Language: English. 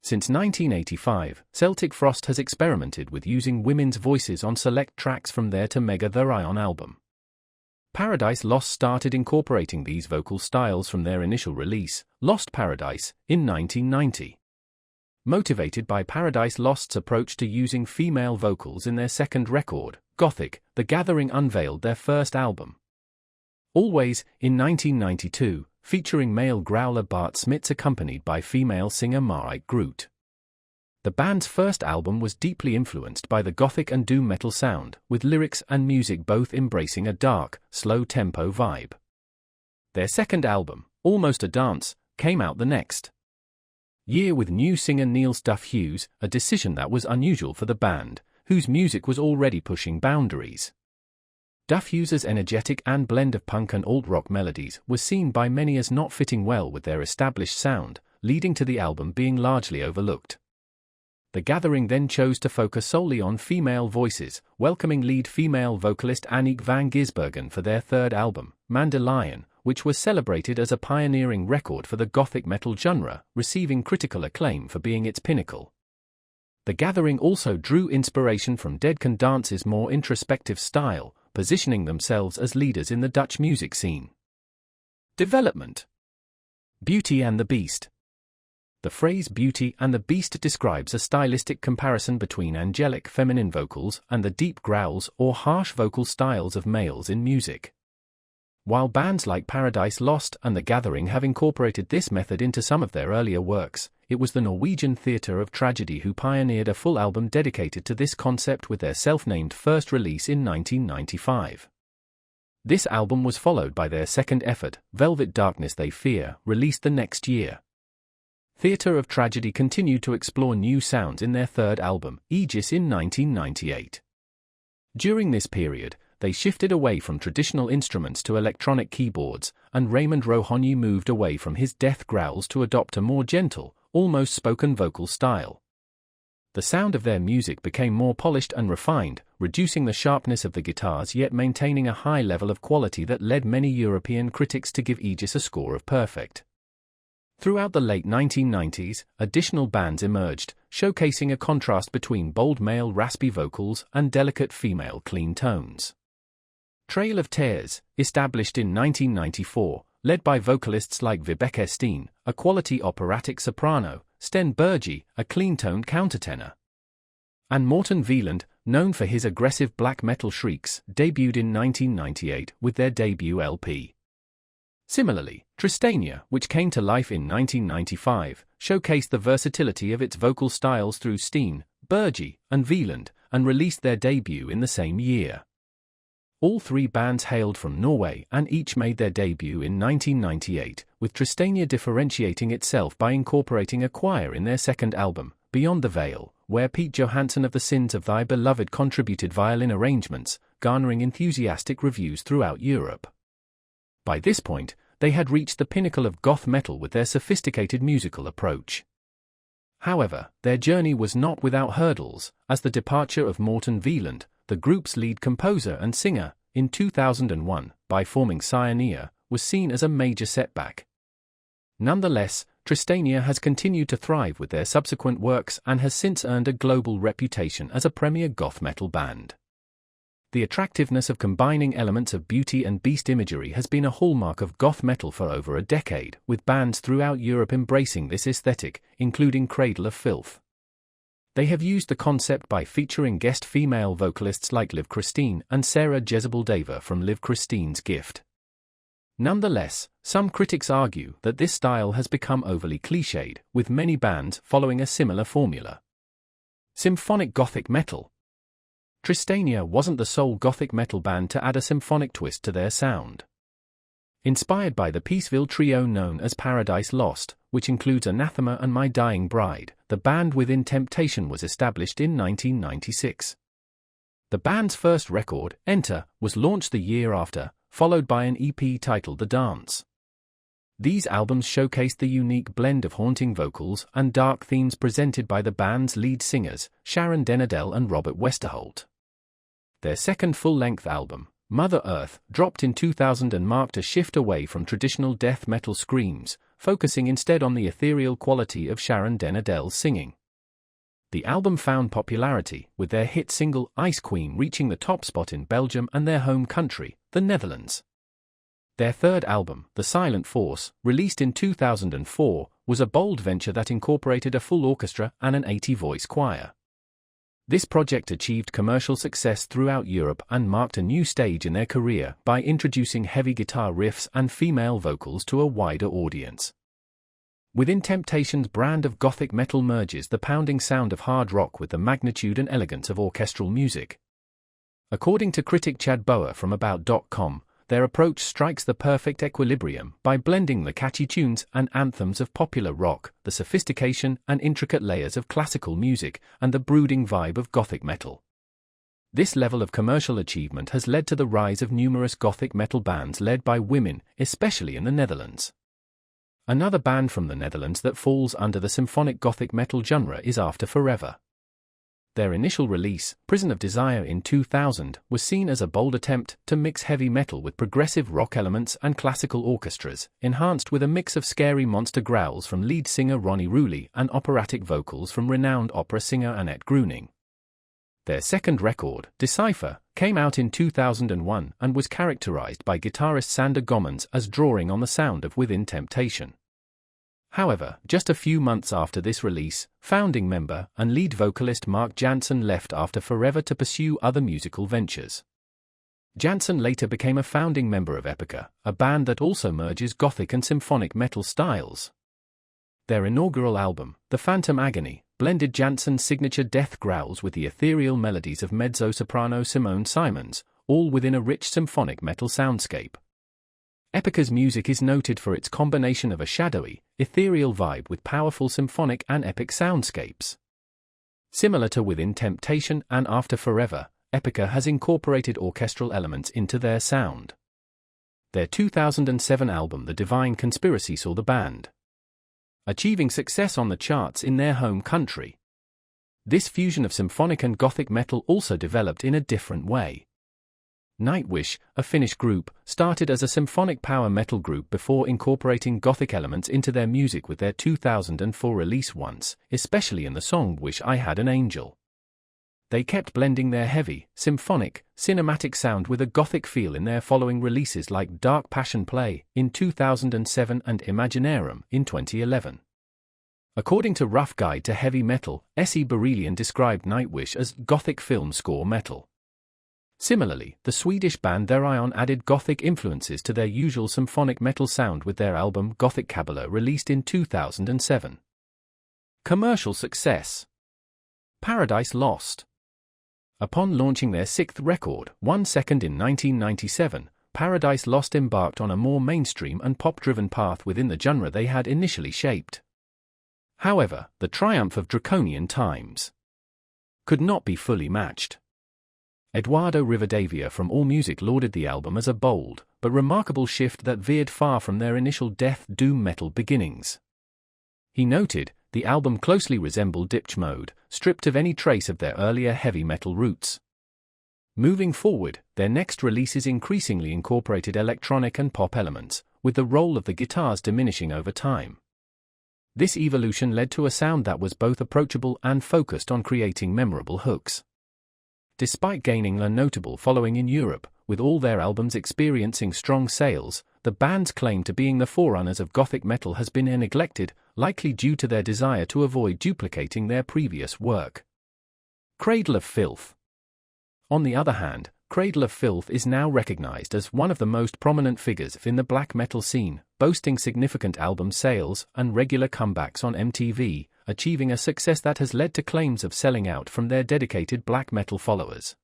Since 1985, Celtic Frost has experimented with using women's voices on select tracks from their To Mega the Ryan album. Paradise Lost started incorporating these vocal styles from their initial release, Lost Paradise, in 1990. Motivated by Paradise Lost's approach to using female vocals in their second record, Gothic, The Gathering unveiled their first album, Always, in 1992, featuring male growler Bart Smits accompanied by female singer Marit Groot. The band's first album was deeply influenced by the gothic and doom metal sound, with lyrics and music both embracing a dark, slow-tempo vibe. Their second album, Almost a Dance, came out the next year with new singer Neil Stuff Hughes, a decision that was unusual for the band, whose music was already pushing boundaries. Duff Hughes' energetic and blend of punk and alt-rock melodies was seen by many as not fitting well with their established sound, leading to the album being largely overlooked. The Gathering then chose to focus solely on female voices, welcoming lead female vocalist Aniek van Gisbergen for their third album, Mandelion, which was celebrated as a pioneering record for the gothic metal genre, receiving critical acclaim for being its pinnacle. The Gathering also drew inspiration from Dead Can Dance's more introspective style, positioning themselves as leaders in the Dutch music scene. Development. Beauty and the Beast. The phrase Beauty and the Beast describes a stylistic comparison between angelic feminine vocals and the deep growls or harsh vocal styles of males in music. While bands like Paradise Lost and The Gathering have incorporated this method into some of their earlier works, it was the Norwegian Theatre of Tragedy who pioneered a full album dedicated to this concept with their self-named first release in 1995. This album was followed by their second effort, Velvet Darkness They Fear, released the next year. Theatre of Tragedy continued to explore new sounds in their third album, Aegis, in 1998. During this period, they shifted away from traditional instruments to electronic keyboards, and Raymond Rohonyi moved away from his death growls to adopt a more gentle, almost spoken vocal style. The sound of their music became more polished and refined, reducing the sharpness of the guitars yet maintaining a high level of quality that led many European critics to give Aegis a score of perfect. Throughout the late 1990s, additional bands emerged, showcasing a contrast between bold male raspy vocals and delicate female clean tones. Trail of Tears, established in 1994, led by vocalists like Vibeke Steen, a quality operatic soprano, Sten Berge, a clean-toned countertenor, and Morten Veland, known for his aggressive black metal shrieks, debuted in 1998 with their debut LP. Similarly, Tristania, which came to life in 1995, showcased the versatility of its vocal styles through Steen, Berge, and Veland, and released their debut in the same year. All three bands hailed from Norway and each made their debut in 1998, with Tristania differentiating itself by incorporating a choir in their second album, Beyond the Veil, where Pete Johansson of The Sins of Thy Beloved contributed violin arrangements, garnering enthusiastic reviews throughout Europe. By this point, they had reached the pinnacle of goth metal with their sophisticated musical approach. However, their journey was not without hurdles, as the departure of Morten Veland, the group's lead composer and singer, in 2001, by forming Cyanea, was seen as a major setback. Nonetheless, Tristania has continued to thrive with their subsequent works and has since earned a global reputation as a premier goth metal band. The attractiveness of combining elements of beauty and beast imagery has been a hallmark of goth metal for over a decade, with bands throughout Europe embracing this aesthetic, including Cradle of Filth. They have used the concept by featuring guest female vocalists like Liv Christine and Sarah Jezebel Deva from Liv Christine's Gift. Nonetheless, some critics argue that this style has become overly cliched, with many bands following a similar formula. Symphonic Gothic Metal. Tristania wasn't the sole Gothic metal band to add a symphonic twist to their sound. Inspired by the Peaceville trio known as Paradise Lost, which includes Anathema and My Dying Bride, the band Within Temptation was established in 1996. The band's first record, Enter, was launched the year after, followed by an EP titled The Dance. These albums showcased the unique blend of haunting vocals and dark themes presented by the band's lead singers, Sharon Denadel and Robert Westerholt. Their second full-length album, Mother Earth dropped in 2000 and marked a shift away from traditional death metal screams, focusing instead on the ethereal quality of Sharon Den Adele's singing. The album found popularity, with their hit single Ice Queen reaching the top spot in Belgium and their home country, the Netherlands. Their third album, The Silent Force, released in 2004, was a bold venture that incorporated a full orchestra and an 80-voice choir. This project achieved commercial success throughout Europe and marked a new stage in their career by introducing heavy guitar riffs and female vocals to a wider audience. Within Temptation's brand of Gothic metal merges the pounding sound of hard rock with the magnitude and elegance of orchestral music. According to critic Chad Bower from About.com, their approach strikes the perfect equilibrium by blending the catchy tunes and anthems of popular rock, the sophistication and intricate layers of classical music, and the brooding vibe of Gothic metal. This level of commercial achievement has led to the rise of numerous Gothic metal bands led by women, especially in the Netherlands. Another band from the Netherlands that falls under the symphonic Gothic metal genre is After Forever. Their initial release, Prison of Desire in 2000, was seen as a bold attempt to mix heavy metal with progressive rock elements and classical orchestras, enhanced with a mix of scary monster growls from lead singer Ronnie Rooley and operatic vocals from renowned opera singer Annette Gruning. Their second record, Decipher, came out in 2001 and was characterized by guitarist Sander Gommans as drawing on the sound of Within Temptation. However, just a few months after this release, founding member and lead vocalist Mark Jansen left After Forever to pursue other musical ventures. Jansen later became a founding member of Epica, a band that also merges Gothic and symphonic metal styles. Their inaugural album, The Phantom Agony, blended Jansen's signature death growls with the ethereal melodies of mezzo-soprano Simone Simons, all within a rich symphonic metal soundscape. Epica's music is noted for its combination of a shadowy, ethereal vibe with powerful symphonic and epic soundscapes. Similar to Within Temptation and After Forever, Epica has incorporated orchestral elements into their sound. Their 2007 album The Divine Conspiracy saw the band achieving success on the charts in their home country. This fusion of symphonic and Gothic metal also developed in a different way. Nightwish, a Finnish group, started as a symphonic power metal group before incorporating Gothic elements into their music with their 2004 release Once, especially in the song Wish I Had an Angel. They kept blending their heavy, symphonic, cinematic sound with a Gothic feel in their following releases like Dark Passion Play in 2007 and Imaginarum in 2011. According to Rough Guide to Heavy Metal, S.E. Berelian described Nightwish as Gothic film score metal. Similarly, the Swedish band Therion added Gothic influences to their usual symphonic metal sound with their album Gothic Kabbalah released in 2007. Commercial success. Paradise Lost. Upon launching their sixth record, 1 Second in 1997, Paradise Lost embarked on a more mainstream and pop-driven path within the genre they had initially shaped. However, the triumph of Draconian Times could not be fully matched. Eduardo Rivadavia from AllMusic lauded the album as a bold, but remarkable shift that veered far from their initial death doom metal beginnings. He noted, the album closely resembled Depeche Mode, stripped of any trace of their earlier heavy metal roots. Moving forward, their next releases increasingly incorporated electronic and pop elements, with the role of the guitars diminishing over time. This evolution led to a sound that was both approachable and focused on creating memorable hooks. Despite gaining a notable following in Europe, with all their albums experiencing strong sales, the band's claim to being the forerunners of Gothic metal has been neglected, likely due to their desire to avoid duplicating their previous work. Cradle of Filth. On the other hand, Cradle of Filth is now recognized as one of the most prominent figures in the black metal scene, boasting significant album sales and regular comebacks on MTV, achieving a success that has led to claims of selling out from their dedicated black metal followers.